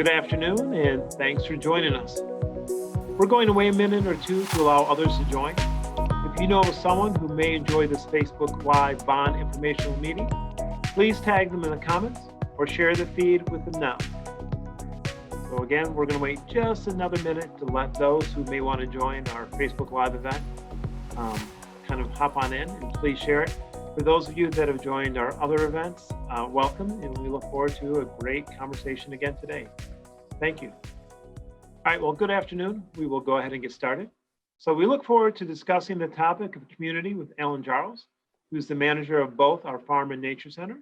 Good afternoon, and thanks for joining us. We're going to wait a minute or two to allow others to join. If you know of someone who may enjoy this Facebook Live Bond informational meeting, please tag them in the comments or share the feed with them now. So again, we're going to wait just another minute to let those who may want to join our Facebook Live event kind of hop on in, and please share it. For those of you that have joined our other events, welcome, and we look forward to a great conversation again today. Thank you. All right, well, good afternoon. We will go ahead and get started. So we look forward to discussing the topic of community with Alan Jaros, who's the manager of both our Farm and Nature Center,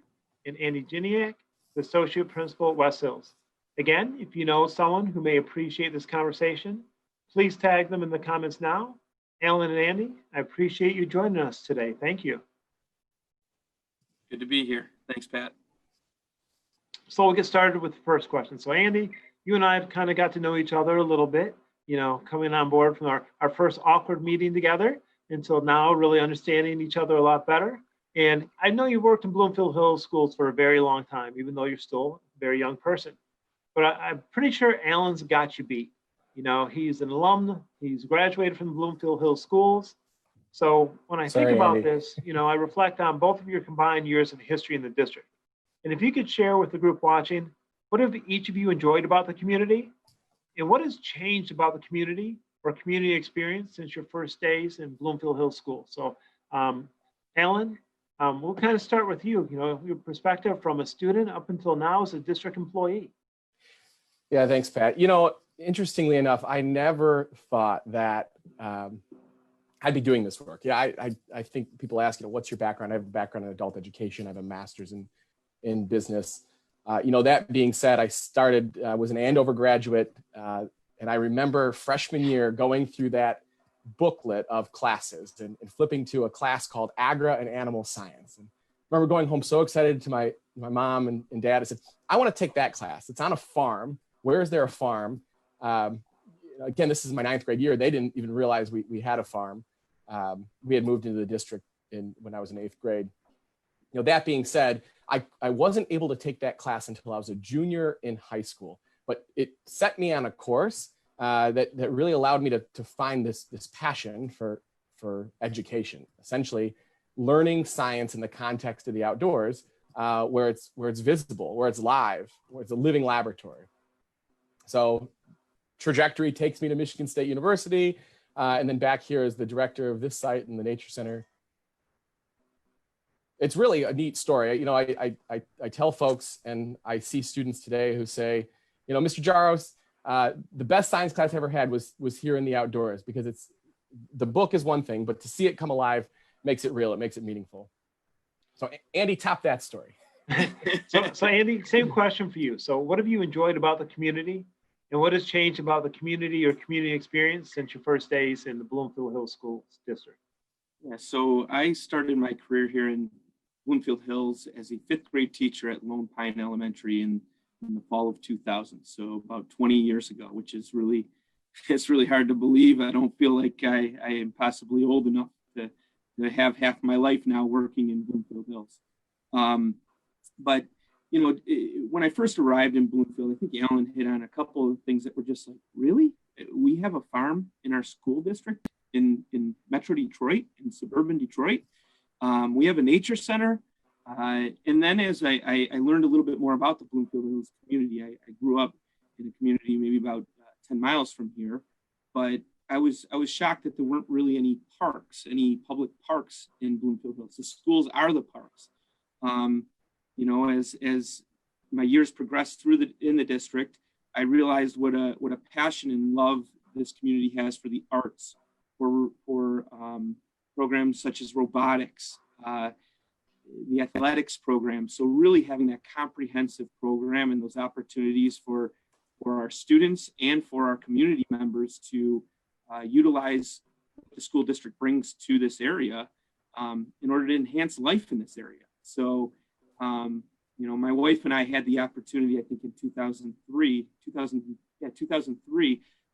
and Andy Gignac, the associate principal at West Hills. Again, if you know someone who may appreciate this conversation, please tag them in the comments now. Alan and Andy, I appreciate you joining us today. Thank you. Good to be here. Thanks, Pat. So we'll get started with the first question. So Andy, you and I have kind of got to know each other a little bit, you know, coming on board from our first awkward meeting together until now, really understanding each other a lot better. And I know you worked in Bloomfield Hills Schools for a very long time, even though you're still a very young person. But I'm pretty sure Alan's got you beat. You know, he's an alum, he's graduated from the Bloomfield Hills Schools. So when I think about this, you know, I reflect on both of your combined years of history in the district. And if you could share with the group watching, what have each of you enjoyed about the community? And what has changed about the community or community experience since your first days in Bloomfield Hills School? So Alan, we'll kind of start with you, you know, your perspective from a student up until now as a district employee. Yeah, thanks, Pat. You know, interestingly enough, I never thought that I'd be doing this work. Yeah, I think people ask, you know, what's your background? I have a background in adult education. I have a master's in business. You know, that being said, I was an Andover graduate, and I remember freshman year going through that booklet of classes and flipping to a class called Agri and Animal Science. And I remember going home so excited to my mom and dad. I said, I want to take that class. It's on a farm. Where is there a farm? Again, this is my 9th grade year. They didn't even realize we had a farm. We had moved into the district when I was in 8th grade. You know, that being said, I wasn't able to take that class until I was a junior in high school, but it set me on a course that really allowed me to find this passion for education, essentially learning science in the context of the outdoors, where it's visible, where it's live, where it's a living laboratory. So trajectory takes me to Michigan State University, and then back here as the director of this site in the Nature Center. It's really a neat story. You know, I tell folks, and I see students today who say, you know, Mr. Jaros, the best science class I ever had was here in the outdoors, because the book is one thing, but to see it come alive makes it real. It makes it meaningful. So Andy, top that story. So Andy, same question for you. So what have you enjoyed about the community? And what has changed about the community or community experience since your first days in the Bloomfield Hills School District? Yeah, so I started my career here in Bloomfield Hills as a 5th grade teacher at Lone Pine Elementary in the fall of 2000. So about 20 years ago, which is it's really hard to believe. I don't feel like I am possibly old enough to have half my life now working in Bloomfield Hills. But you know, when I first arrived in Bloomfield, I think Alan hit on a couple of things that were just like, really? We have a farm in our school district in Metro Detroit, in suburban Detroit. We have a nature center. And then as I learned a little bit more about the Bloomfield Hills community, I grew up in a community maybe about 10 miles from here, but I was shocked that there weren't really any public parks in Bloomfield Hills. The schools are the parks. You know, as my years progressed in the district, I realized what a passion and love this community has for the arts, for programs such as robotics, the athletics program. So really having that comprehensive program and those opportunities for our students and for our community members to utilize what the school district brings to this area in order to enhance life in this area. So you know, my wife and I had the opportunity, I think in 2003,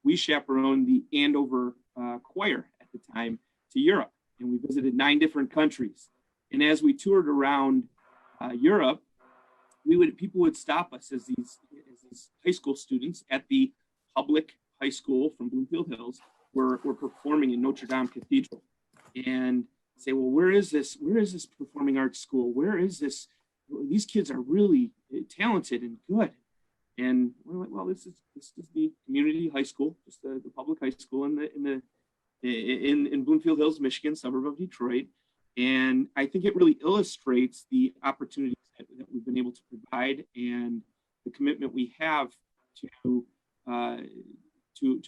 we chaperoned the Andover choir at the time to Europe, and we visited 9 different countries. And as we toured around Europe, people would stop us as these high school students at the public high school from Bloomfield Hills were performing in Notre Dame Cathedral, and say, well, where is this performing arts school? Where is this? These kids are really talented and good. And we're like, well, this is the community high school, just the public high school in Bloomfield Hills, Michigan, suburb of Detroit. And I think it really illustrates the opportunities that we've been able to provide and the commitment we have to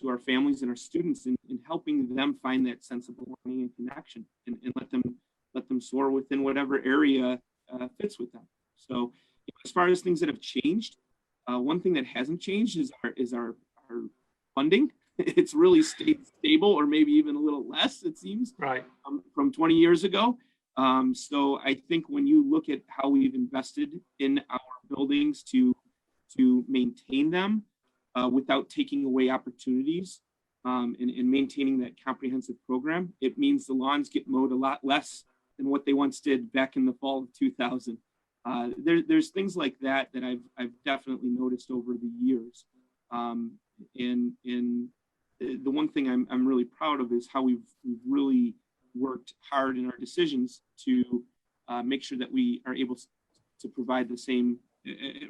our families and our students in helping them find that sense of belonging and connection, and let them soar within whatever area fits with them. So as far as things that have changed, one thing that hasn't changed is our funding. It's really stayed stable, or maybe even a little less, it seems, right, from 20 years ago. So I think when you look at how we've invested in our buildings to maintain them without taking away opportunities and maintaining that comprehensive program, it means the lawns get mowed a lot less than what they once did back in the fall of 2000. There's things like that I've definitely noticed over the years. And the one thing I'm really proud of is how we've really worked hard in our decisions to make sure that we are able to provide the same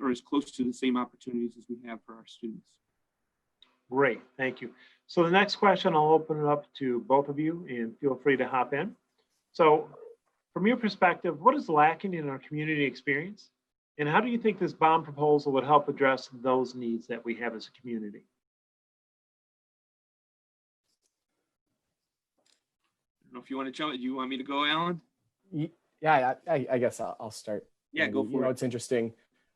or as close to the same opportunities as we have for our students. Great, thank you. So the next question, I'll open it up to both of you and feel free to hop in. So from your perspective, what is lacking in our community experience? And how do you think this bond proposal would help address those needs that we have as a community? I don't know if you want to jump. Do you want me to go, Alan? Yeah, I guess I'll start. Yeah, go for it. It's interesting.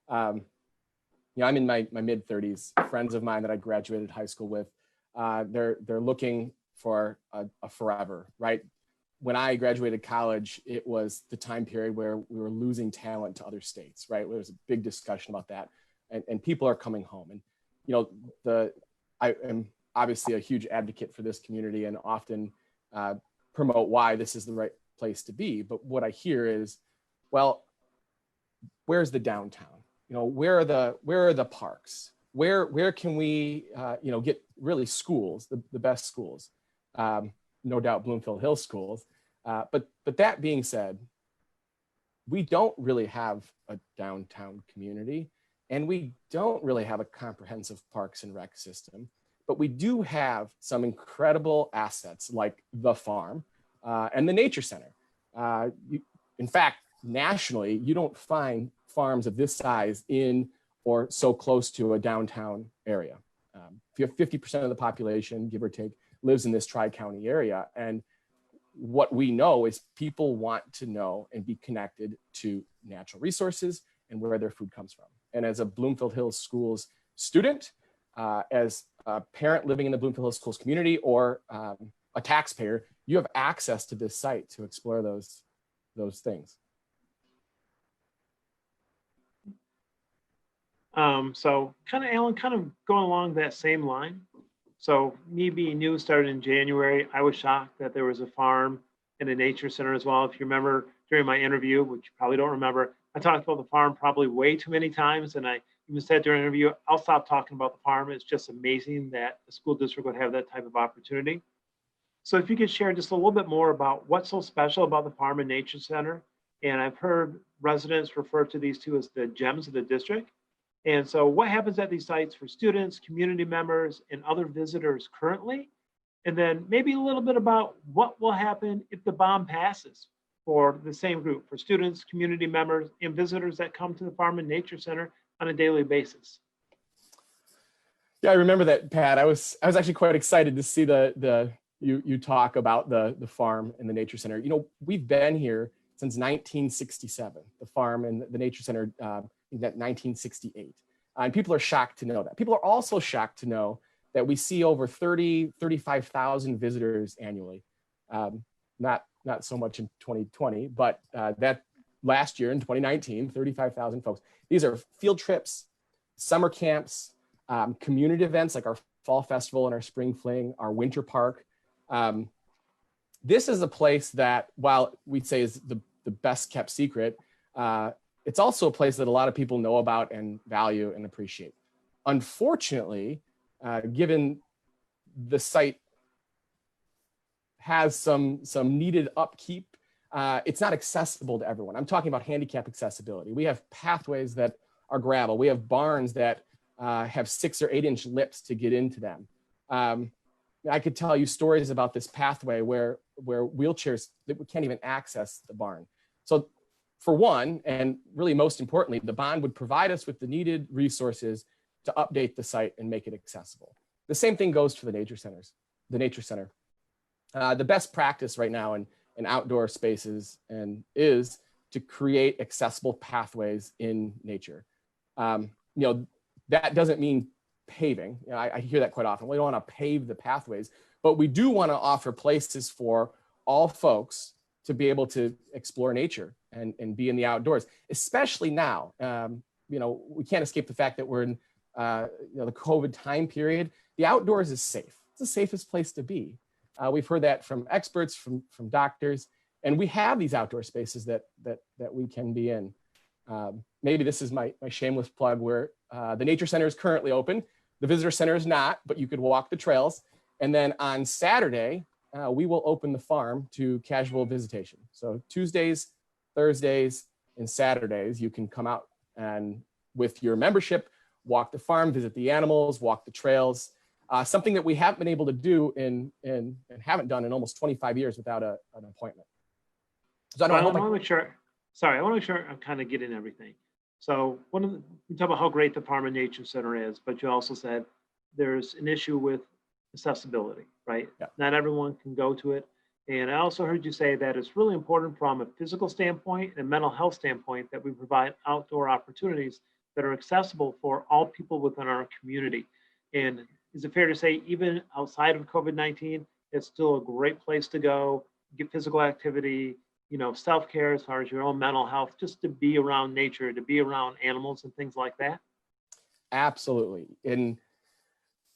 I'm in my mid 30s. Friends of mine that I graduated high school with, they're looking for a forever, right? When I graduated college, it was the time period where we were losing talent to other states, right? There was a big discussion about that, and people are coming home. And I am obviously a huge advocate for this community and often promote why this is the right place to be. But what I hear is, well, where's the downtown? Where are the parks? Where can we get really schools, the best schools? No doubt Bloomfield Hills schools. But that being said, we don't really have a downtown community, and we don't really have a comprehensive parks and rec system, but we do have some incredible assets like the farm and the nature center. In fact, nationally, you don't find farms of this size in or so close to a downtown area. If you have 50% of the population, give or take, lives in this tri-county area. And what we know is people want to know and be connected to natural resources and where their food comes from. And as a Bloomfield Hills Schools student, as a parent living in the Bloomfield Hills Schools community, or a taxpayer, you have access to this site to explore those things. So Alan, kind of going along that same line. So me being new, started in January, I was shocked that there was a farm and a nature center as well. If you remember during my interview, which you probably don't remember, I talked about the farm probably way too many times. And I even said during the interview, I'll stop talking about the farm. It's just amazing that the school district would have that type of opportunity. So if you could share just a little bit more about what's so special about the farm and nature center. And I've heard residents refer to these two as the gems of the district. And so what happens at these sites for students, community members, and other visitors currently? And then maybe a little bit about what will happen if the bond passes for the same group, for students, community members, and visitors that come to the Farm and Nature Center on a daily basis. Yeah, I remember that, Pat. I was actually quite excited to see you talk about the farm and the nature center. We've been here since 1967, the farm and the nature center in that 1968. And people are shocked to know that. People are also shocked to know that we see over 35,000 visitors annually. Not so much in 2020, but that last year in 2019, 35,000 folks. These are field trips, summer camps, community events like our fall festival and our spring fling, our winter park. This is a place that, while we'd say is the best kept secret, it's also a place that a lot of people know about and value and appreciate. Unfortunately, given the site has some needed upkeep, it's not accessible to everyone. I'm talking about handicap accessibility. We have pathways that are gravel. We have barns that have 6 or 8 inch lips to get into them. I could tell you stories about this pathway where wheelchairs that can't even access the barn. So for one, and really most importantly, the bond would provide us with the needed resources to update the site and make it accessible. The same thing goes for the nature centers, the nature center. The best practice right now in outdoor spaces is to create accessible pathways in nature. That doesn't mean paving. I hear that quite often. We don't want to pave the pathways, but we do want to offer places for all folks to be able to explore nature and be in the outdoors, especially now. We can't escape the fact that we're in the COVID time period. The outdoors is safe. It's the safest place to be. We've heard that from experts, from doctors, and we have these outdoor spaces that we can be in. Maybe this is my shameless plug where the nature center is currently open. The visitor center is not, but you could walk the trails. And then on Saturday, we will open the farm to casual visitation. So Tuesdays, Thursdays, and Saturdays, you can come out and with your membership, walk the farm, visit the animals, walk the trails. Something that we haven't been able to do and haven't done in almost 25 years without an appointment. So I want to make sure I'm kind of getting everything. So we talk about how great the Farm and Nature Center is, but you also said there's an issue with accessibility, right? Yeah. Not everyone can go to it. And I also heard you say that it's really important from a physical standpoint and mental health standpoint that we provide outdoor opportunities that are accessible for all people within our community. And is it fair to say, even outside of COVID-19, it's still a great place to go, get physical activity, self-care as far as your own mental health, just to be around nature, to be around animals and things like that? Absolutely. And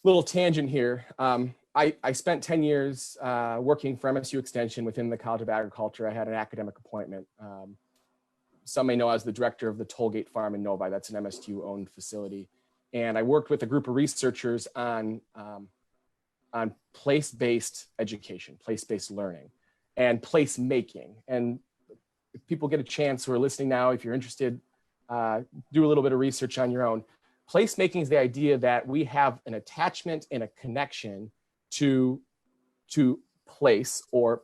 little tangent here. I spent 10 years working for MSU Extension within the College of Agriculture. I had an academic appointment. Some may know as the director of the Tollgate Farm in Novi. That's an MSU-owned facility. And I worked with a group of researchers on place-based education, place-based learning, and place-making. And if people get a chance who are listening now, if you're interested, do a little bit of research on your own. Placemaking is the idea that we have an attachment and a connection to place or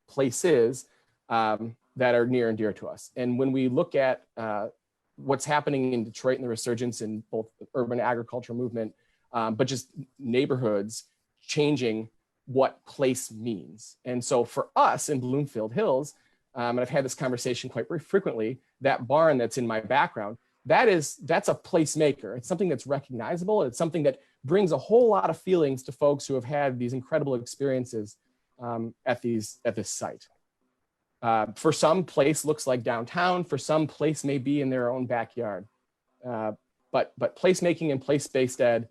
places that are near and dear to us. And when we look at what's happening in Detroit and the resurgence in both the urban agriculture movement, but just neighborhoods changing what place means. And so for us in Bloomfield Hills, and I've had this conversation quite frequently, that barn that's in my background, that's a placemaker. It's something that's recognizable. It's something that brings a whole lot of feelings to folks who have had these incredible experiences at this site. For some, place looks like downtown. For some, place may be in their own backyard. But placemaking and place-based ed,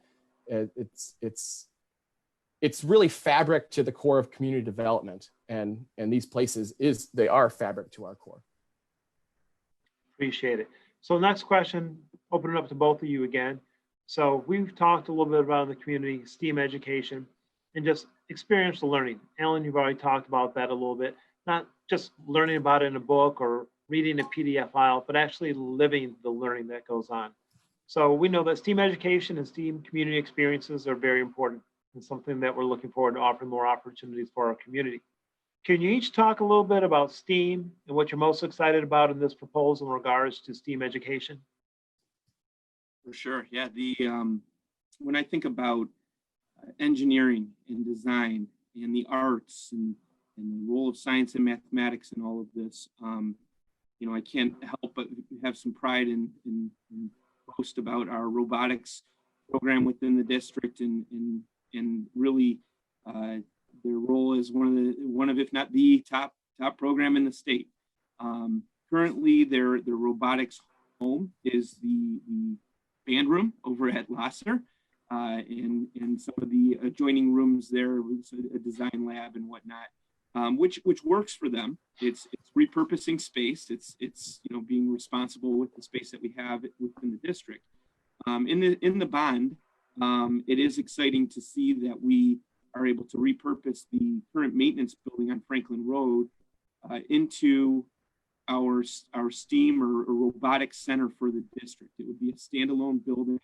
it's really fabric to the core of community development, and these places they are fabric to our core. Appreciate it. So next question, open it up to both of you again. So we've talked a little bit about in the community, STEAM education, and just experiential learning. Alan, you've already talked about that a little bit. Not just learning about it in a book or reading a PDF file, but actually living the learning that goes on. So we know that STEAM education and STEAM community experiences are very important and something that we're looking forward to offering more opportunities for our community. Can you each talk a little bit about STEAM and what you're most excited about in this proposal in regards to STEAM education? For sure, yeah. When I think about engineering and design and the arts and the role of science and mathematics in all of this, I can't help but have some pride in boast about our robotics program within the district and really their role is one of if not the top program in the state. Currently, their robotics home is the band room over at Lasser, and some of the adjoining rooms there was a design lab and whatnot, which works for them. It's repurposing space. It's being responsible with the space that we have within the district. In the bond, it is exciting to see that we are able to repurpose the current maintenance building on Franklin Road into our STEAM or robotics center for the district. It would be a standalone building.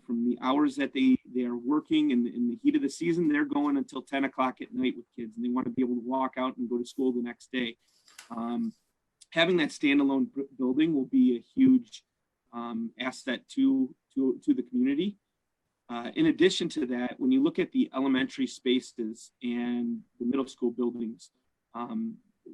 From the hours that they are working in the heat of the season, they're going until 10 o'clock at night with kids, and they want to be able to walk out and go to school the next day. Having that standalone building will be a huge asset to the community. In addition to that, when you look at the elementary spaces and the middle school buildings,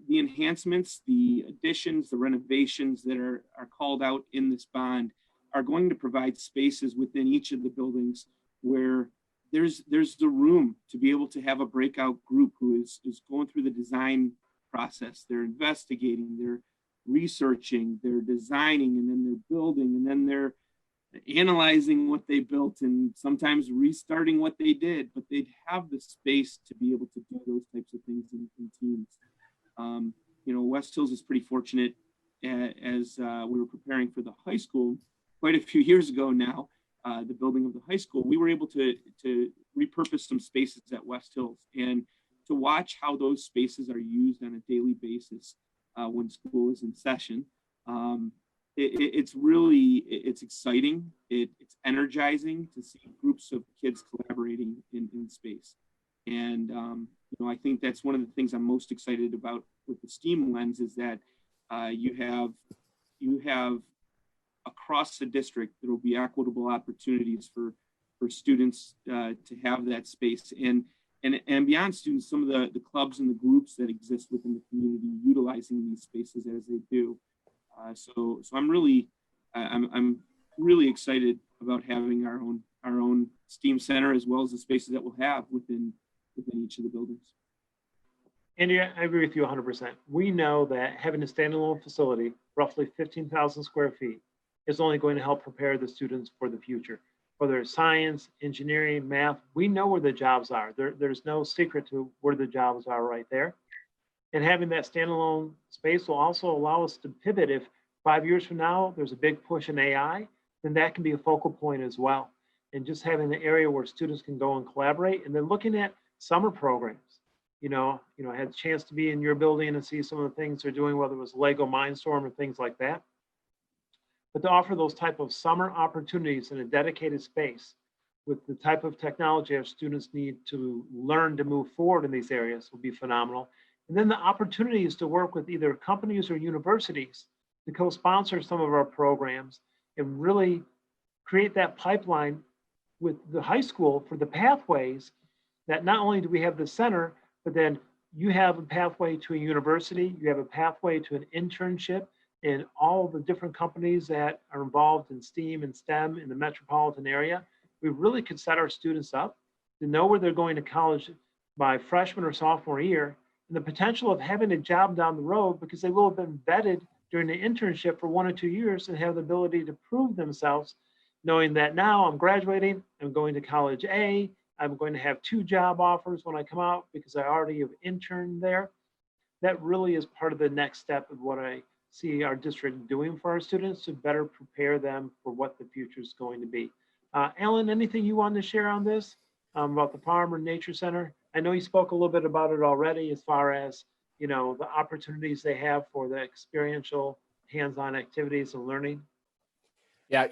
the enhancements, the additions, the renovations that are called out in this bond are going to provide spaces within each of the buildings where there's the room to be able to have a breakout group who is going through the design process. They're investigating, they're researching, they're designing, and then they're building, and then they're analyzing what they built and sometimes restarting what they did, but they'd have the space to be able to do those types of things in teams. West Hills is pretty fortunate as we were preparing for the high school quite a few years ago now, the building of the high school, we were able to repurpose some spaces at West Hills and to watch how those spaces are used on a daily basis when school is in session. It's exciting. It's energizing to see groups of kids collaborating in space. And, I think that's one of the things I'm most excited about with the STEAM lens is that you have across the district, there will be equitable opportunities for students to have that space. And beyond students, some of the clubs and the groups that exist within the community utilizing these spaces as they do. So I'm really excited about having our own STEAM center as well as the spaces that we'll have within each of the buildings. Andy, I agree with you 100%. We know that having a standalone facility, roughly 15,000 square feet, is only going to help prepare the students for the future. Whether it's science, engineering, math, we know where the jobs are. There's no secret to where the jobs are right there. And having that standalone space will also allow us to pivot. If 5 years from now, there's a big push in AI, then that can be a focal point as well. And just having an area where students can go and collaborate, and then looking at summer programs. I had a chance to be in your building and see some of the things they're doing, whether it was Lego Mindstorm or things like that. But to offer those type of summer opportunities in a dedicated space with the type of technology our students need to learn to move forward in these areas will be phenomenal. And then the opportunities to work with either companies or universities to co-sponsor some of our programs and really create that pipeline with the high school for the pathways that not only do we have the center, but then you have a pathway to a university, you have a pathway to an internship, and all the different companies that are involved in STEAM and STEM in the metropolitan area. We really could set our students up to know where they're going to college by freshman or sophomore year, and the potential of having a job down the road because they will have been vetted during the internship for 1 or 2 years and have the ability to prove themselves, knowing that now I'm graduating, I'm going to college A, I'm going to have 2 job offers when I come out because I already have interned there. That really is part of the next step of what I see our district doing for our students to better prepare them for what the future is going to be. Alan, anything you want to share on this about the Farm or Nature Center? I know you spoke a little bit about it already as far as, the opportunities they have for the experiential hands-on activities and learning. Yeah,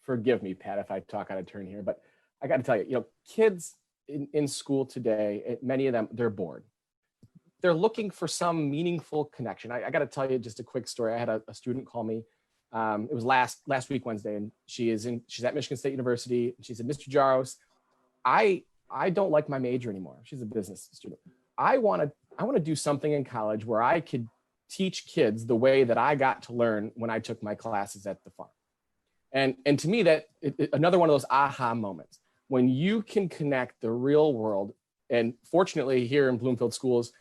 forgive me, Pat, if I talk out of turn here, but I got to tell you, kids in school today, many of them, they're bored. They're looking for some meaningful connection. I got to tell you just a quick story. I had a student call me. It was last week, Wednesday, and she's at Michigan State University. And she said, Mr. Jaros, I don't like my major anymore. She's a business student. I want to do something in college where I could teach kids the way that I got to learn when I took my classes at the farm. And to me, another one of those aha moments when you can connect the real world. And fortunately, here in Bloomfield schools,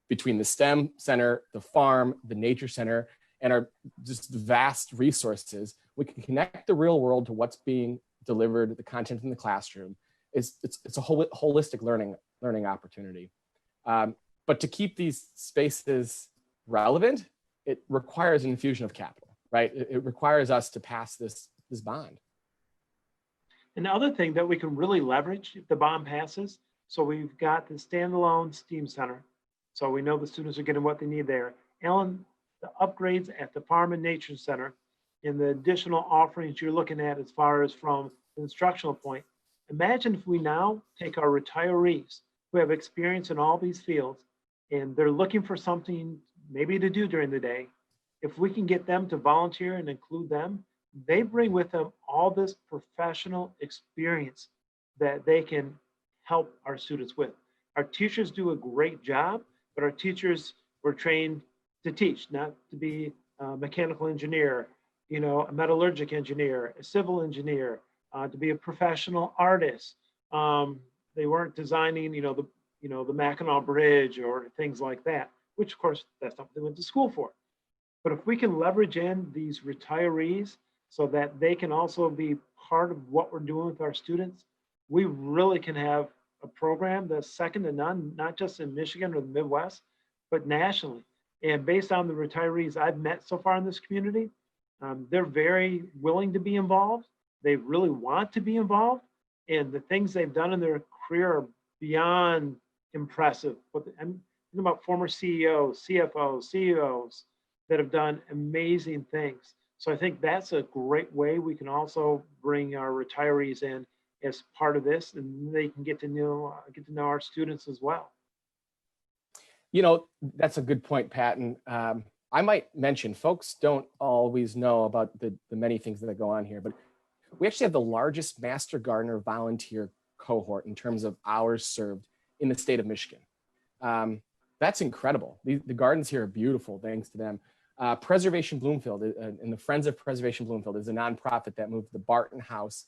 between the STEM center, the farm, the nature center, and our just vast resources, we can connect the real world to what's being delivered, the content in the classroom. It's a holistic learning opportunity. But to keep these spaces relevant, it requires an infusion of capital, right? It requires us to pass this bond. Another thing that we can really leverage if the bond passes, so we've got the standalone STEAM center. So we know the students are getting what they need there. Ellen, the upgrades at the Farm and Nature Center and the additional offerings you're looking at as far as from the instructional point. Imagine if we now take our retirees who have experience in all these fields and they're looking for something maybe to do during the day. If we can get them to volunteer and include them, they bring with them all this professional experience that they can help our students with. Our teachers do a great job, but our teachers were trained to teach, not to be a mechanical engineer, you know, a metallurgic engineer, a civil engineer, to be a professional artist. They weren't designing, the Mackinac Bridge or things like that, which of course that's not what they went to school for. But if we can leverage in these retirees so that they can also be part of what we're doing with our students, we really can have a program that's second to none, not just in Michigan or the Midwest, but nationally. And based on the retirees I've met so far in this community, they're very willing to be involved. They really want to be involved. And the things they've done in their career are beyond impressive. But I'm thinking about former CEOs, CFOs, CEOs that have done amazing things. So I think that's a great way we can also bring our retirees in as part of this, and they can get to know our students as well. You know, that's a good point, Pat. And I might mention, folks don't always know about the many things that go on here, but we actually have the largest Master Gardener volunteer cohort in terms of hours served in the state of Michigan. That's incredible. The gardens here are beautiful, thanks to them. Preservation Bloomfield and the Friends of Preservation Bloomfield is a nonprofit that moved the Barton House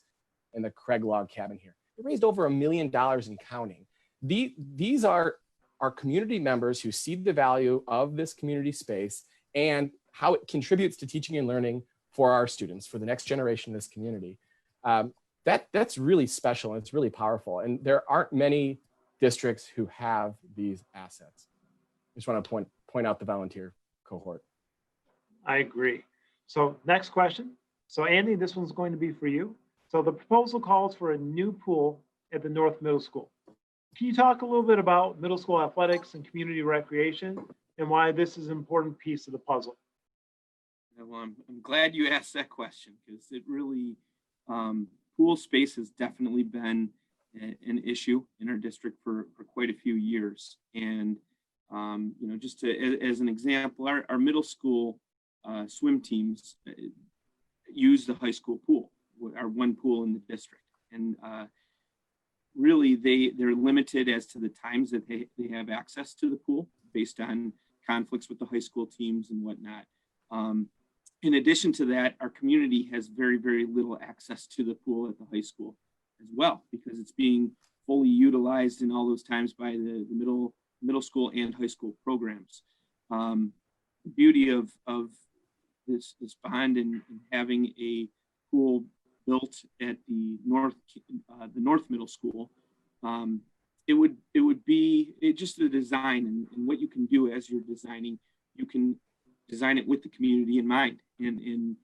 and the Craig Log Cabin here. It raised over $1 million in counting. These are our community members who see the value of this community space and how it contributes to teaching and learning for our students, for the next generation in this community. That's really special and it's really powerful. And there aren't many districts who have these assets. I just want to point out the volunteer cohort. I agree. So next question. So Andy, this one's going to be for you. So the proposal calls for a new pool at the North Middle School. Can you talk a little bit about middle school athletics and community recreation and why this is an important piece of the puzzle? Well, I'm glad you asked that question because it really, pool space has definitely been an issue in our district for quite a few years. And, just as an example, our middle school swim teams use the high school pool, our one pool in the district. And really they're limited as to the times that they have access to the pool based on conflicts with the high school teams and whatnot. In addition to that, our community has very, very little access to the pool at the high school as well, because it's being fully utilized in all those times by the middle school and high school programs. The beauty of this bond and having a pool built at the North Middle School, it would be just the design and what you can do as you're designing. You can design it with the community in mind, and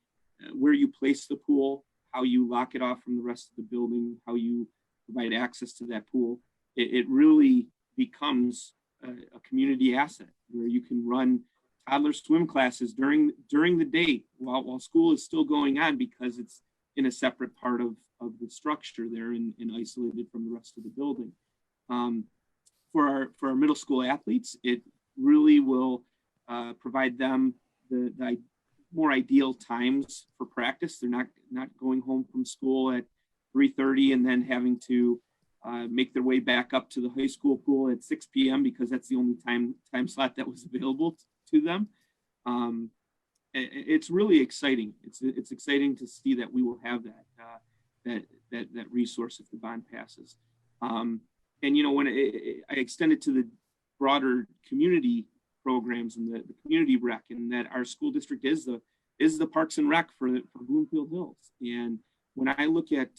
where you place the pool, how you lock it off from the rest of the building, how you provide access to that pool. It really becomes a community asset where you can run toddler swim classes during the day while school is still going on, because it's in a separate part of the structure there and isolated from the rest of the building. For our middle school athletes, it really will provide them the more ideal times for practice. They're not going home from school at 3:30 and then having to make their way back up to the high school pool at 6 p.m. because that's the only time slot that was available to them. It's really exciting. It's exciting to see that we will have that resource if the bond passes. And when I extend it to the broader community programs and the community rec, and that our school district is the Parks and Rec for Bloomfield Hills. And when I look at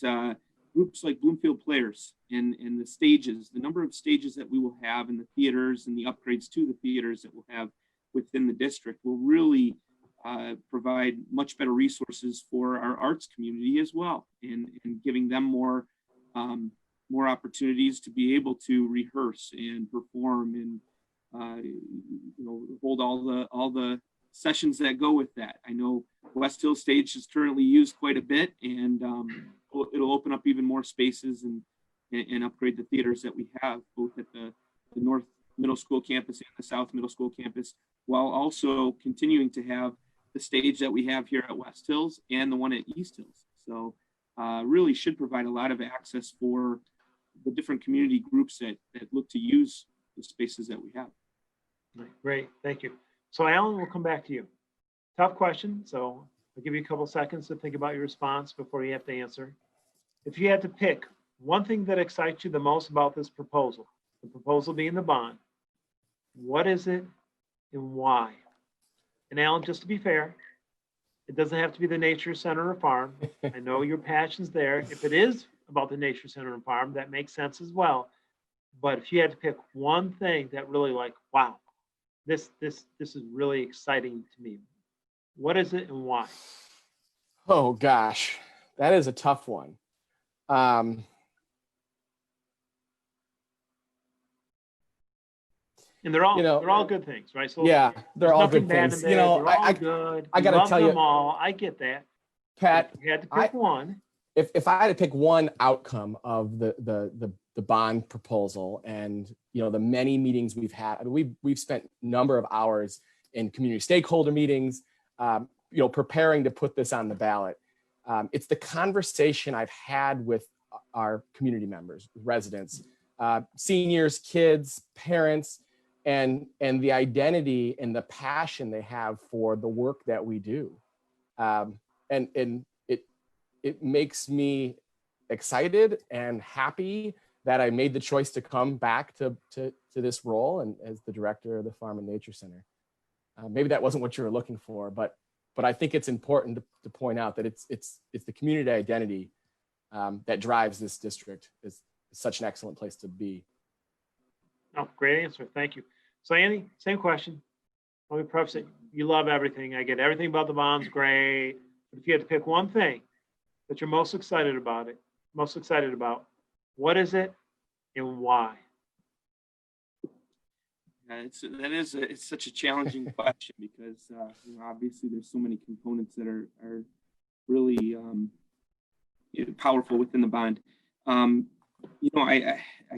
groups like Bloomfield Players and the stages, the number of stages that we will have in the theaters and the upgrades to the theaters that we'll have within the district will really provide much better resources for our arts community as well, and giving them more opportunities to be able to rehearse and perform and hold all the sessions that go with that. I know West Hill Stage is currently used quite a bit, and it'll open up even more spaces and upgrade the theaters that we have, both at the North Middle School campus and the South Middle School campus, while also continuing to have the stage that we have here at West Hills and the one at East Hills. So really should provide a lot of access for the different community groups that look to use the spaces that we have. Great, thank you. So Alan, we'll come back to you. Tough question, so I'll give you a couple seconds to think about your response before you have to answer. If you had to pick one thing that excites you the most about this proposal, the proposal being the bond, what is it and why? And Alan, just to be fair, it doesn't have to be the nature center or farm. I know your passion's there. If it is about the nature center and farm, that makes sense as well. But if you had to pick one thing that really like, wow, this is really exciting to me, what is it and why? Oh gosh, that is a tough one. And they're all good things, right? So yeah, they're all good bad things. in there. They're all good. I gotta tell you, them all. I get that. Pat, If you had to pick one. If I had to pick one outcome of the bond proposal, and the many meetings we've had, I mean, we've spent a number of hours in community stakeholder meetings, preparing to put this on the ballot. It's the conversation I've had with our community members, residents, seniors, kids, parents, and the identity and the passion they have for the work that we do. And it makes me excited and happy that I made the choice to come back to this role and as the director of the Farm and Nature Center. Maybe that wasn't what you were looking for, but I think it's important to point out that it's the community identity that drives this district. Is such an excellent place to be. Oh, great answer. Thank you. So Andy, same question. Let me preface it. You love everything. I get everything about the bonds, great. But if you had to pick one thing that you're most excited about, what is it and why? It's such a challenging question because obviously there's so many components that are really powerful within the bond. I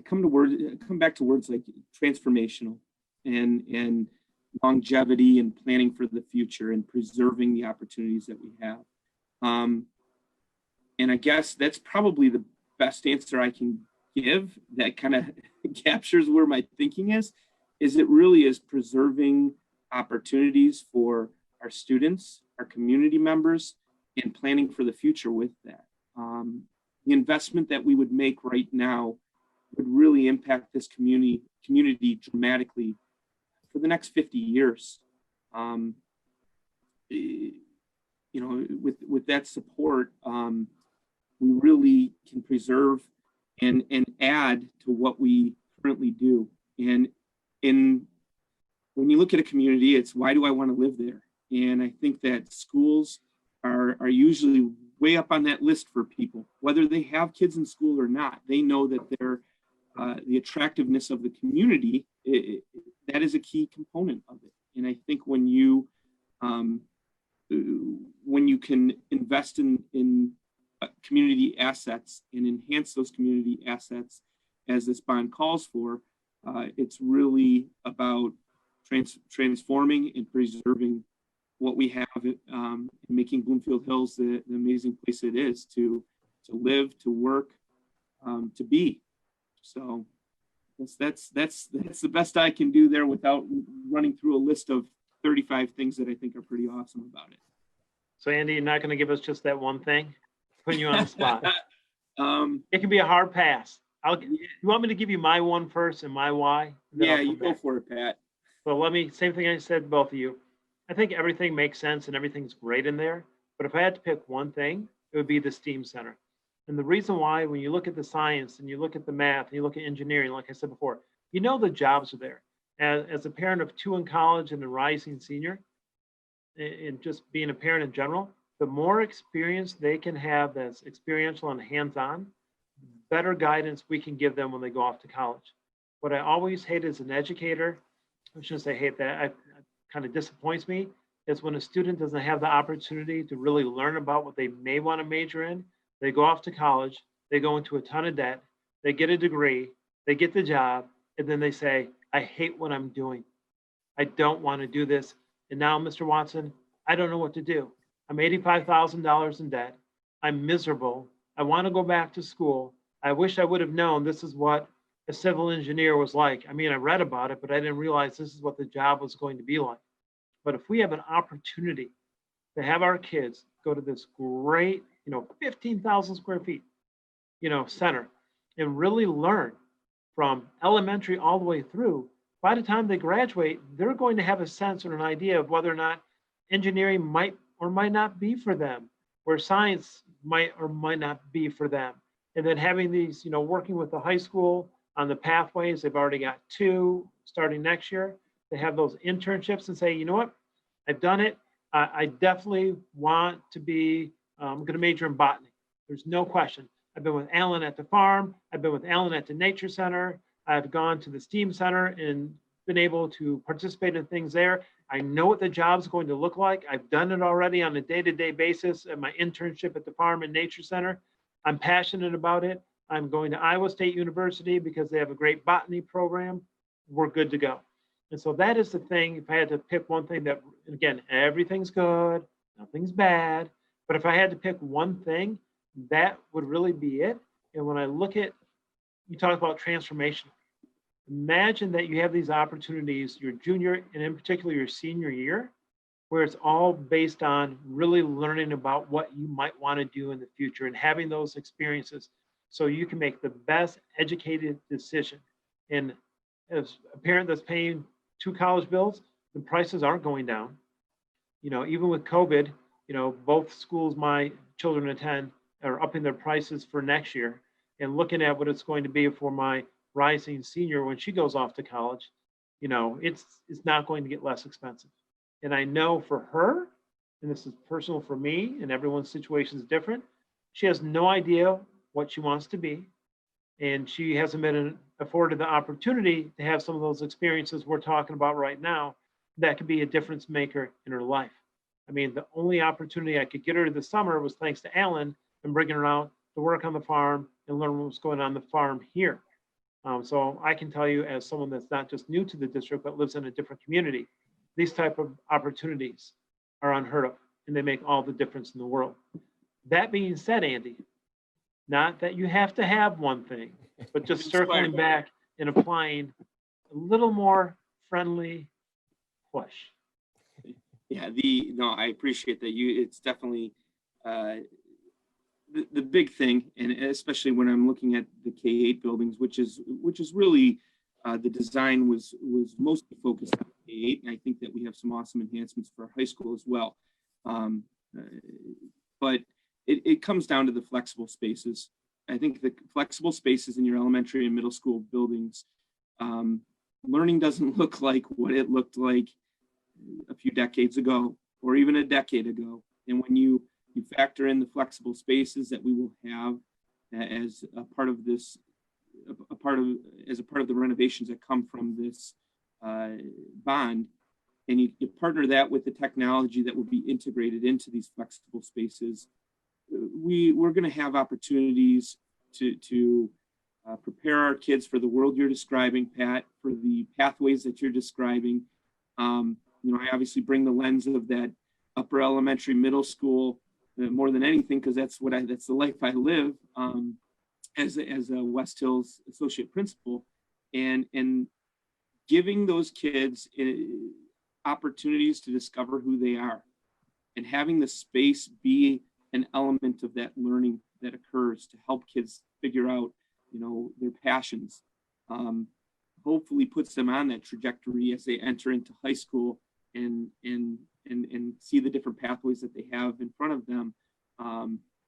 come back to words like transformational and longevity and planning for the future and preserving the opportunities that we have. And I guess that's probably the best answer I can give that kind of captures where my thinking is it really is preserving opportunities for our students, our community members, and planning for the future with that. The investment that we would make right now would really impact this community dramatically for the next 50 years. With that support, we really can preserve and add to what we currently do. And when you look at a community, it's why do I want to live there? And I think that schools are usually way up on that list for people, whether they have kids in school or not. They know that they're the attractiveness of the community, that is a key component of it. And I think when you can invest in community assets and enhance those community assets, as this bond calls for, it's really about transforming and preserving what we have, and making Bloomfield Hills the amazing place it is to live, to work, to be. So that's the best I can do there without running through a list of 35 things that I think are pretty awesome about it. So Andy, you're not going to give us just that one thing? Putting you on the spot. It can be a hard pass. You want me to give you my one first and my why? Yeah, you go for it, Pat. So same thing I said to both of you. I think everything makes sense and everything's great in there. But if I had to pick one thing, it would be the STEAM Center. And the reason why, when you look at the science and you look at the math and you look at engineering, like I said before, the jobs are there. As a parent of two in college and a rising senior, in just being a parent in general, the more experience they can have that's experiential and hands-on, better guidance we can give them when they go off to college. What I always hate as an educator, I shouldn't say hate that, I kind of disappoints me, is when a student doesn't have the opportunity to really learn about what they may want to major in. They go off to college, they go into a ton of debt, they get a degree, they get the job, and then they say, I hate what I'm doing. I don't want to do this. And now, Mr. Watson, I don't know what to do. I'm $85,000 in debt. I'm miserable. I want to go back to school. I wish I would have known this is what a civil engineer was like. I mean, I read about it, but I didn't realize this is what the job was going to be like. But if we have an opportunity to have our kids go to this great, 15,000 square feet, center and really learn from elementary all the way through, by the time they graduate, they're going to have a sense or an idea of whether or not engineering might or might not be for them, where science might or might not be for them. And then having these, working with the high school on the pathways, they've already got 2 starting next year. They have those internships and say, you know what, I've done it. I definitely want to be, I'm going to major in botany. There's no question. I've been with Alan at the farm. I've been with Alan at the nature center. I've gone to the STEAM center and been able to participate in things there. I know what the job's going to look like. I've done it already on a day-to-day basis at my internship at the farm and nature center. I'm passionate about it. I'm going to Iowa State University because they have a great botany program. We're good to go. And so that is the thing. If I had to pick one thing that, again, everything's good, nothing's bad. But if I had to pick one thing, that would really be it. And when I look at, you talk about transformation. Imagine that you have these opportunities, your junior and in particular your senior year, where it's all based on really learning about what you might want to do in the future and having those experiences so you can make the best educated decision. And as a parent that's paying 2 college bills, the prices aren't going down. Even with COVID, both schools my children attend are upping their prices for next year, and looking at what it's going to be for my rising senior when she goes off to college, it's not going to get less expensive. And I know for her, and this is personal for me, and everyone's situation is different, she has no idea what she wants to be. And she hasn't been afforded the opportunity to have some of those experiences we're talking about right now that could be a difference maker in her life. I mean, the only opportunity I could get her this summer was thanks to Alan and bringing her out to work on the farm and learn what's going on the farm here. So I can tell you, as someone that's not just new to the district, but lives in a different community, these type of opportunities are unheard of, and they make all the difference in the world. That being said, Andy, not that you have to have one thing, but just circling back and applying a little more friendly push. Yeah, I appreciate that. It's definitely the big thing, and especially when I'm looking at the K-8 buildings, which is really the design was mostly focused on K-8, and I think that we have some awesome enhancements for our high school as well. But it comes down to the flexible spaces. I think the flexible spaces in your elementary and middle school buildings, learning doesn't look like what it looked like a few decades ago, or even a decade ago. And when you factor in the flexible spaces that we will have as a part of this, as a part of the renovations that come from this bond, and you partner that with the technology that will be integrated into these flexible spaces, we're going to have opportunities to prepare our kids for the world you're describing, Pat, for the pathways that you're describing. I obviously bring the lens of that upper elementary, middle school more than anything, because that's the life I live as a West Hills associate principal, and giving those kids opportunities to discover who they are, and having the space be an element of that learning that occurs to help kids figure out, their passions. Hopefully puts them on that trajectory as they enter into high school and see the different pathways that they have in front of them.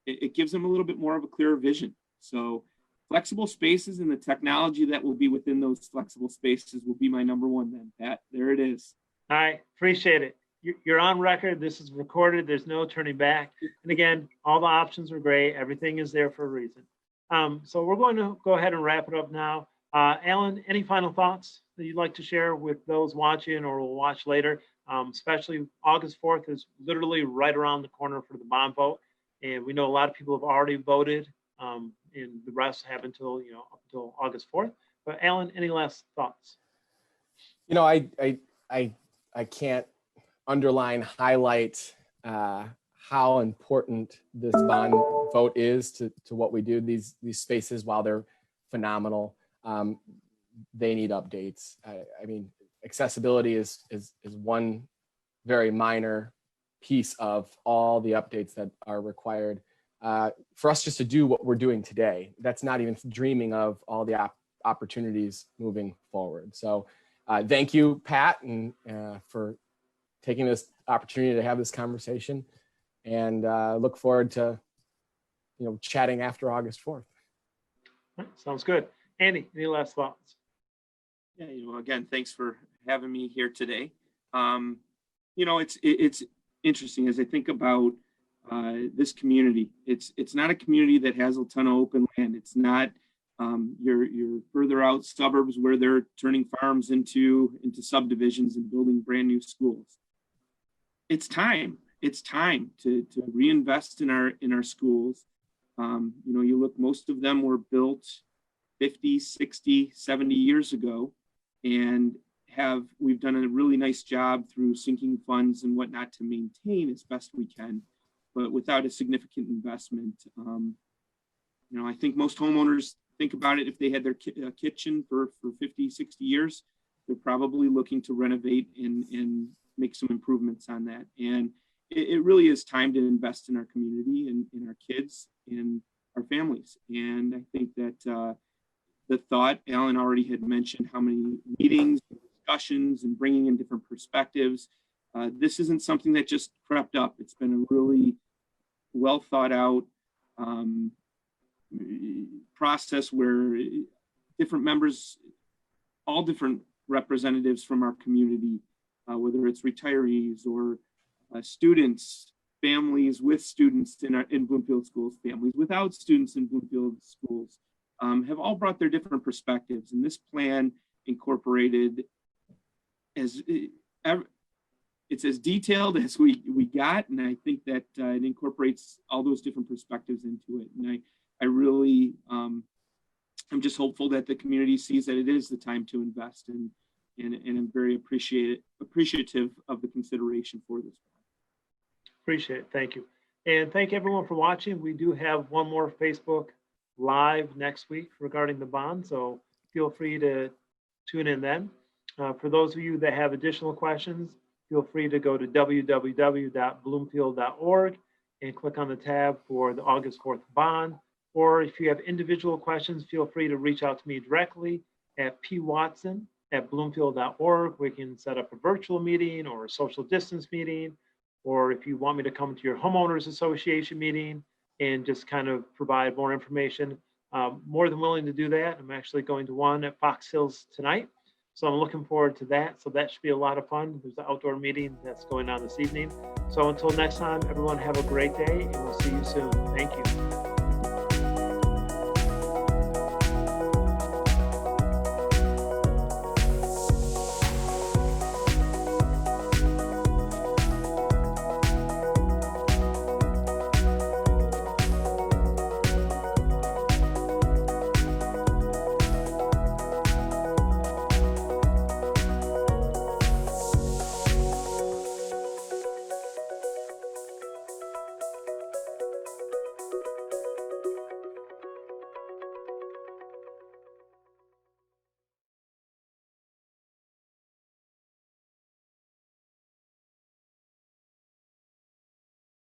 It gives them a little bit more of a clearer vision. So flexible spaces and the technology that will be within those flexible spaces will be my number one then, Pat. There it is. I appreciate it. you're on record. This is recorded. There's no turning back. And again, all the options are great. Everything is there for a reason. So we're going to go ahead and wrap it up now. Alan, any final thoughts that you'd like to share with those watching or will watch later? Especially August 4th is literally right around the corner for the bond vote. And we know a lot of people have already voted, and the rest have until, up until August 4th. But Alan, any last thoughts? I can't underline, highlight how important this bond vote is to what we do. These spaces, while they're phenomenal, they need updates. I mean, accessibility is one very minor piece of all the updates that are required for us just to do what we're doing today. That's not even dreaming of all the opportunities moving forward. So thank you, Pat, and for taking this opportunity to have this conversation, and look forward to chatting after August 4th. Sounds good. Andy, any last thoughts? Yeah, again, thanks for having me here today. It's interesting as I think about this community. It's not a community that has a ton of open land. It's not your further out suburbs where they're turning farms into subdivisions and building brand new schools. It's time to reinvest in our schools. You look, most of them were built 50, 60, 70 years ago, and we've done a really nice job through sinking funds and whatnot to maintain as best we can, but without a significant investment. I think most homeowners think about it, if they had their kitchen for 50, 60 years, they're probably looking to renovate and make some improvements on that. And it really is time to invest in our community and in our kids and our families. And I think that the thought, Alan already had mentioned how many meetings, discussions, and bringing in different perspectives. This isn't something that just crept up. It's been a really well thought out process where different members, all different representatives from our community, whether it's retirees or students, families with students in Bloomfield schools, families without students in Bloomfield schools, have all brought their different perspectives. And this plan incorporated it's as detailed as we got, and I think that it incorporates all those different perspectives into it. And I really, I'm just hopeful that the community sees that it is the time to invest, and I'm very appreciative of the consideration for this. Appreciate it. Thank you. And thank everyone for watching. We do have one more Facebook Live next week regarding the bond, so feel free to tune in then. For those of you that have additional questions, feel free to go to www.bloomfield.org and click on the tab for the August 4th bond. Or if you have individual questions, feel free to reach out to me directly at pwatson@bloomfield.org. We can set up a virtual meeting or a social distance meeting, or if you want me to come to your homeowners association meeting and just kind of provide more information, more than willing to do that. I'm actually going to one at Fox Hills tonight, so I'm looking forward to that. So that should be a lot of fun. There's an outdoor meeting that's going on this evening. So until next time, everyone have a great day, and we'll see you soon. Thank you.